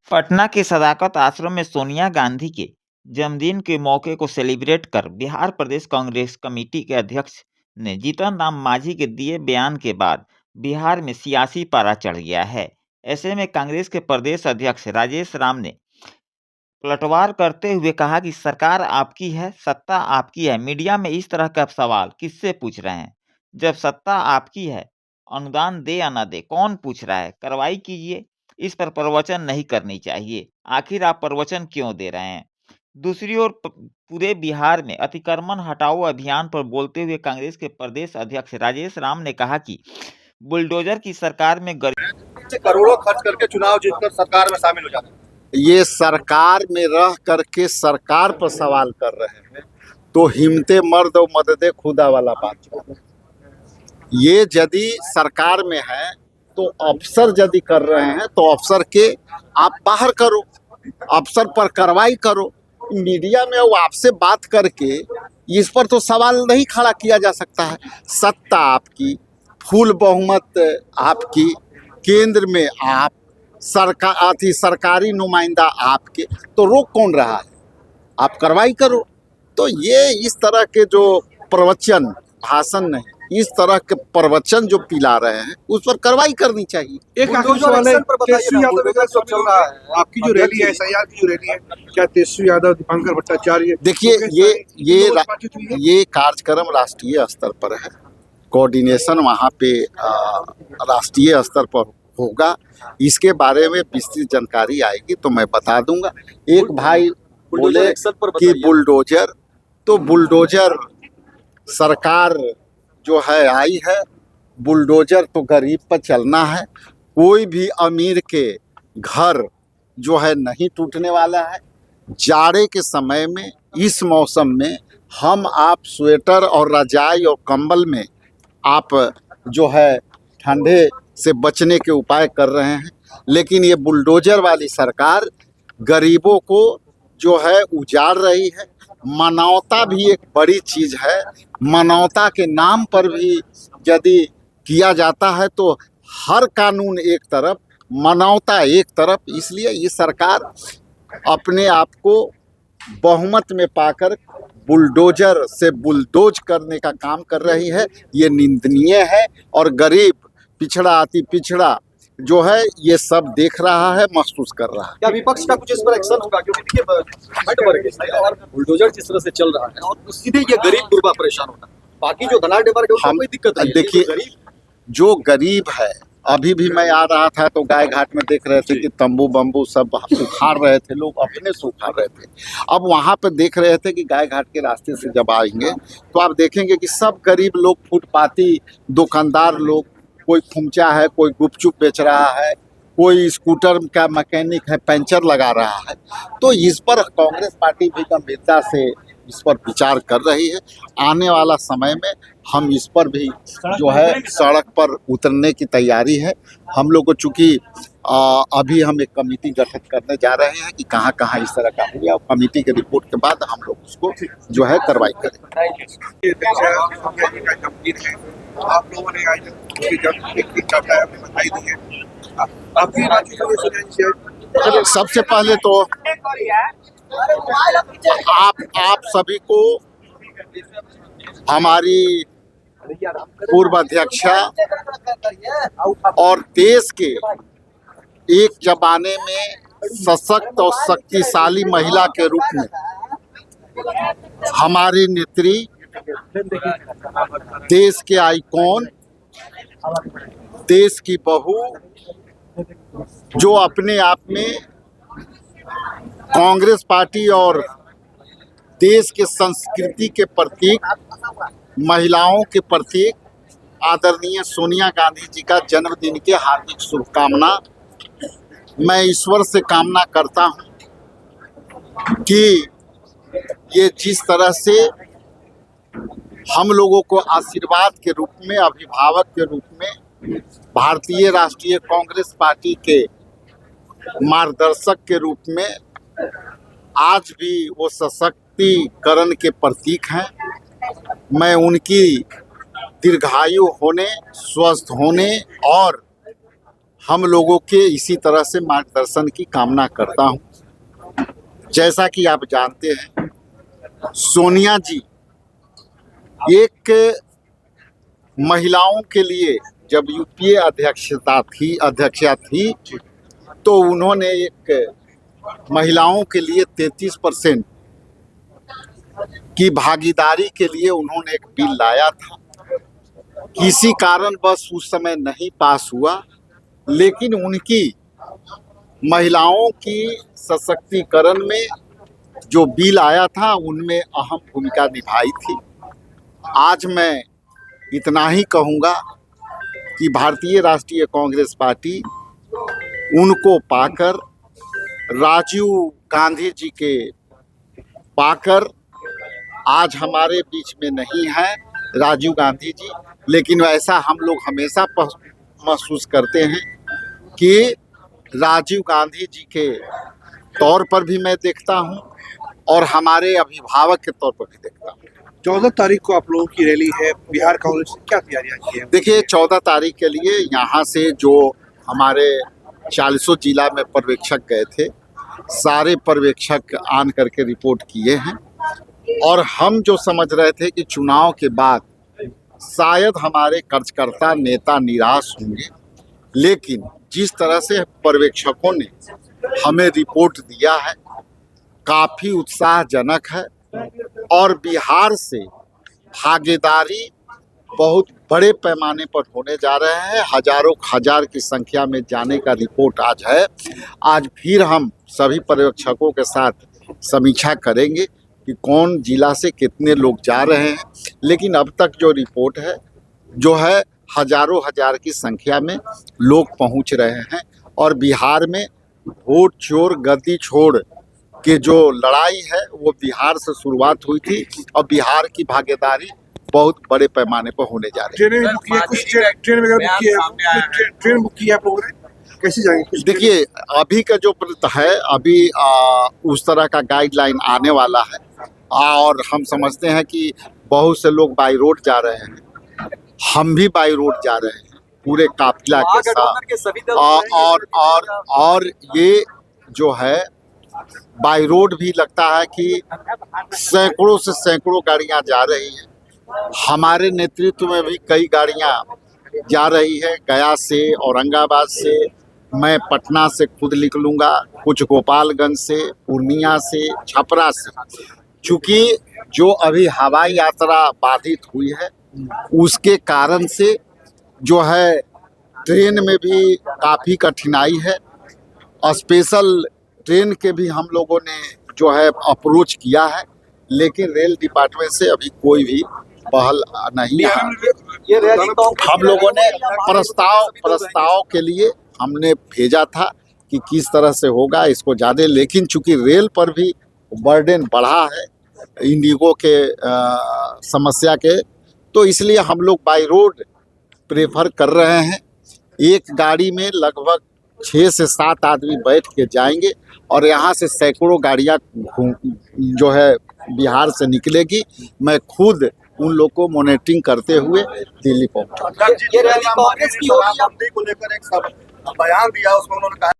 पटना के सदाकत आश्रम में सोनिया गांधी के जन्मदिन के मौके को सेलिब्रेट कर बिहार प्रदेश कांग्रेस कमेटी के अध्यक्ष ने जीतन राम मांझी के दिए बयान के बाद बिहार में सियासी पारा चढ़ गया है। ऐसे में कांग्रेस के प्रदेश अध्यक्ष राजेश राम ने पलटवार करते हुए कहा कि सरकार आपकी है, सत्ता आपकी है। मीडिया में इस तरह का सवाल किससे पूछ रहे हैं? जब सत्ता आपकी है, अनुदान दे या ना दे, कौन पूछ रहा है? कार्रवाई कीजिए। इस पर प्रवचन नहीं करनी चाहिए। आखिर आप प्रवचन क्यों दे रहे हैं? दूसरी ओर पूरे बिहार में अतिक्रमण हटाओ अभियान पर बोलते हुए कांग्रेस के प्रदेश अध्यक्ष राजेश राम ने कहा कि बुलडोजर की सरकार में करोड़ों खर्च करके चुनाव जीतकर सरकार में शामिल हो जाते हैं। ये सरकार में रह करके सरकार पर सवाल कर रहे हैं तो हिम्मते मर्द और मददे खुदा वाला बात। ये यदि सरकार में है तो अफसर यदि कर रहे हैं तो अफसर के आप बाहर करो, अफसर पर कार्रवाई करो। मीडिया में वो आपसे बात करके इस पर तो सवाल नहीं खड़ा किया जा सकता है। सत्ता आपकी, फुल बहुमत आपकी, केंद्र में आप, सरकारी नुमाइंदा आपके, तो रोक कौन रहा है? आप कार्रवाई करो। तो ये इस तरह के जो प्रवचन, भाषण नहीं, इस तरह के प्रवचन जो पिला रहे हैं उस पर कार्रवाई करनी चाहिए। एक आखिरी सवाल है, तेजस्वी यादव का सब चल रहा है, आपकी जो रैली है, एसआईआर की जो रैली है, क्या तेजस्वी यादव, दीपांकर भट्टाचार्य, देखिए ये कार्यक्रम राष्ट्रीय स्तर पर है, कोऑर्डिनेशन वहाँ पे राष्ट्रीय स्तर पर होगा। इसके बारे में विस्तृत जानकारी आएगी तो मैं बता दूंगा। एक भाई बोले कि बुलडोजर, तो बुलडोजर सरकार जो है आई है, बुलडोजर तो गरीब पर चलना है। कोई भी अमीर के घर जो है नहीं टूटने वाला है। जाड़े के समय में, इस मौसम में हम आप स्वेटर और रजाई और कंबल में आप जो है ठंडे से बचने के उपाय कर रहे हैं, लेकिन ये बुलडोजर वाली सरकार गरीबों को जो है उजाड़ रही है। मानवता भी एक बड़ी चीज़ है, मानवता के नाम पर भी यदि किया जाता है तो हर कानून एक तरफ, मानवता एक तरफ। इसलिए ये सरकार अपने आप को बहुमत में पाकर बुलडोजर से बुलडोज करने का काम कर रही है। ये निंदनीय है और गरीब, पिछड़ा, अति पिछड़ा जो है ये सब देख रहा है, महसूस कर रहा है। क्या विपक्ष का कुछ इस पर एक्शन होगा? क्योंकि देखिए और बुलडोजर जिस तरह से चल रहा है और सीधे ये गरीब गुरबा परेशान होता है, बाकी जो धनाढ़ के उसको कोई दिक्कत नहीं। देखिए जो गरीब है, अभी भी मैं आ रहा था तो गाय घाट में देख रहे थे कि तंबू बम्बू सब उखाड़ रहे थे, लोग अपने से उखाड़ रहे थे। अब वहाँ पे देख रहे थे कि गाय घाट के रास्ते से जब आएंगे तो आप देखेंगे कि सब गरीब लोग, फुटपाती दुकानदार लोग, कोई खुमचा है, कोई गुपचुप बेच रहा है, कोई स्कूटर का मैकेनिक है, पंचर लगा रहा है। तो इस पर कांग्रेस पार्टी भी गंभीरता से इस पर विचार कर रही है। आने वाला समय में हम इस पर भी जो है सड़क पर उतरने की तैयारी है। हम लोग को चूँकि अभी हम एक कमेटी गठित करने जा रहे हैं कि कहाँ कहाँ इस तरह का हो गया। कमेटी के रिपोर्ट के बाद हम लोग उसको जो है कार्रवाई करेंगे। आप लोगों ने आज बधाई दी है। सबसे पहले तो आप सभी को हमारी पूर्व अध्यक्षा और देश के एक जमाने में सशक्त और शक्तिशाली महिला के रूप में हमारी नेत्री, देश के आइकॉन, देश की बहू, जो अपने आप में कांग्रेस पार्टी और देश के संस्कृति के प्रतीक, महिलाओं के प्रतीक आदरणीय सोनिया गांधी जी का जन्मदिन के हार्दिक शुभकामना। मैं ईश्वर से कामना करता हूं कि ये जिस तरह से हम लोगों को आशीर्वाद के रूप में, अभिभावक के रूप में, भारतीय राष्ट्रीय कांग्रेस पार्टी के मार्गदर्शक के रूप में आज भी वो सशक्तिकरण के प्रतीक हैं। मैं उनकी दीर्घायु होने, स्वस्थ होने और हम लोगों के इसी तरह से मार्गदर्शन की कामना करता हूं। जैसा कि आप जानते हैं, सोनिया जी एक महिलाओं के लिए जब यूपीए अध्यक्षा थी तो उन्होंने एक महिलाओं के लिए 33% की भागीदारी के लिए उन्होंने एक बिल लाया था। किसी कारणवश उस समय नहीं पास हुआ, लेकिन उनकी महिलाओं की सशक्तिकरण में जो बिल आया था उनमें अहम भूमिका निभाई थी। आज मैं इतना ही कहूँगा कि भारतीय राष्ट्रीय कांग्रेस पार्टी उनको पाकर, राजीव गांधी जी के पाकर, आज हमारे बीच में नहीं है राजीव गांधी जी, लेकिन ऐसा हम लोग हमेशा महसूस करते हैं कि राजीव गांधी जी के तौर पर भी मैं देखता हूं और हमारे अभिभावक के तौर पर भी देखता हूं। 14 तारीख को आप लोगों की रैली है, बिहार कांग्रेस ने क्या तैयारियां की हैं? देखिए, 14 तारीख के लिए यहाँ से जो हमारे 40 जिला में पर्यवेक्षक गए थे, सारे पर्यवेक्षक आन करके रिपोर्ट किए हैं और हम जो समझ रहे थे कि चुनाव के बाद शायद हमारे कार्यकर्ता नेता निराश होंगे, लेकिन जिस तरह से पर्यवेक्षकों ने हमें रिपोर्ट दिया है काफ़ी उत्साहजनक है और बिहार से भागीदारी बहुत बड़े पैमाने पर होने जा रहे हैं। हजारों हजार की संख्या में जाने का रिपोर्ट आज है। आज फिर हम सभी पर्यवेक्षकों के साथ समीक्षा करेंगे कि कौन जिला से कितने लोग जा रहे हैं, लेकिन अब तक जो रिपोर्ट है जो है हजारों हजार की संख्या में लोग पहुंच रहे हैं और बिहार में वोट चोर गद्दी छोड़ के जो लड़ाई है वो बिहार से शुरुआत हुई थी और बिहार की भागीदारी बहुत बड़े पैमाने पर होने जा रही है। ट्रेन बुक की है, कुछ ट्रेन वगैरह बुक की है, ट्रेन बुक की है आप लोगों ने, कैसे जाएंगे? देखिए, अभी का जो है अभी उस तरह का गाइडलाइन आने वाला है और हम समझते हैं कि बहुत से लोग बाई रोड जा रहे हैं, हम भी बाई रोड जा रहे हैं पूरे काफिला के साथ और ये जो है बाई रोड भी लगता है कि सैकड़ों से सैकड़ों गाड़ियां जा रही हैं। हमारे नेतृत्व में भी कई गाड़ियां जा रही है, गया से, औरंगाबाद से, मैं पटना से खुद निकलूंगा, कुछ गोपालगंज से, पूर्णिया से, छपरा से। चूँकि जो अभी हवाई यात्रा बाधित हुई है उसके कारण से जो है ट्रेन में भी काफ़ी कठिनाई है। स्पेशल ट्रेन के भी हम लोगों ने जो है अप्रोच किया है, लेकिन रेल डिपार्टमेंट से अभी कोई भी पहल नहीं है। ये रैली हम लोगों ने प्रस्ताव के लिए हमने भेजा था कि किस तरह से होगा इसको ज़्यादा, लेकिन चूंकि रेल पर भी बर्डन बढ़ा है इंडिगो के समस्या के, तो इसलिए हम लोग बाई रोड प्रेफर कर रहे हैं। एक गाड़ी में लगभग 6 से 7 आदमी बैठ के जाएंगे और यहाँ से सैकड़ों गाड़ियाँ जो है बिहार से निकलेगी। मैं खुद उन लोग को मॉनिटरिंग करते हुए दिल्ली पहुँचा। ये रैली कांग्रेस की होगी, को लेकर एक बयान दिया, उसमें उन्होंने कहा